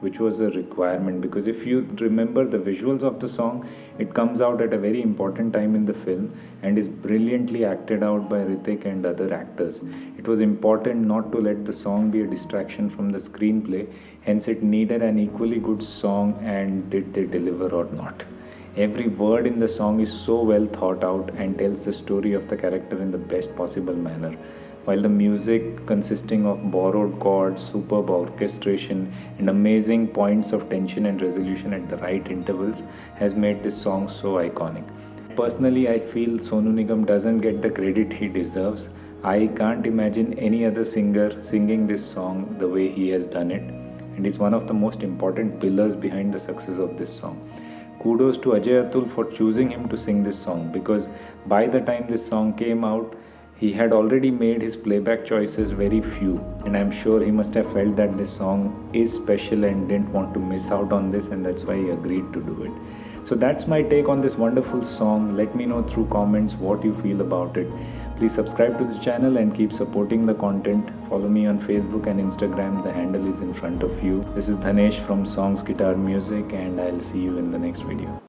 which was a requirement, because if you remember the visuals of the song, it comes out at a very important time in the film and is brilliantly acted out by Hrithik and other actors. It was important not to let the song be a distraction from the screenplay, hence it needed an equally good song, and did they deliver or not? Every word in the song is so well thought out and tells the story of the character in the best possible manner. While the music, consisting of borrowed chords, superb orchestration, and amazing points of tension and resolution at the right intervals, has made this song so iconic. Personally, I feel Sonu Nigam doesn't get the credit he deserves. I can't imagine any other singer singing this song the way he has done it, and is one of the most important pillars behind the success of this song. Kudos to Ajay-Atul for choosing him to sing this song, because by the time this song came out, he had already made his playback choices very few, and I'm sure he must have felt that this song is special and didn't want to miss out on this, and that's why he agreed to do it. So that's my take on this wonderful song. Let me know through comments what you feel about it. Please subscribe to this channel and keep supporting the content. Follow me on Facebook and Instagram. The handle is in front of you. This is Dhanesh from Songs Guitar Music, and I'll see you in the next video.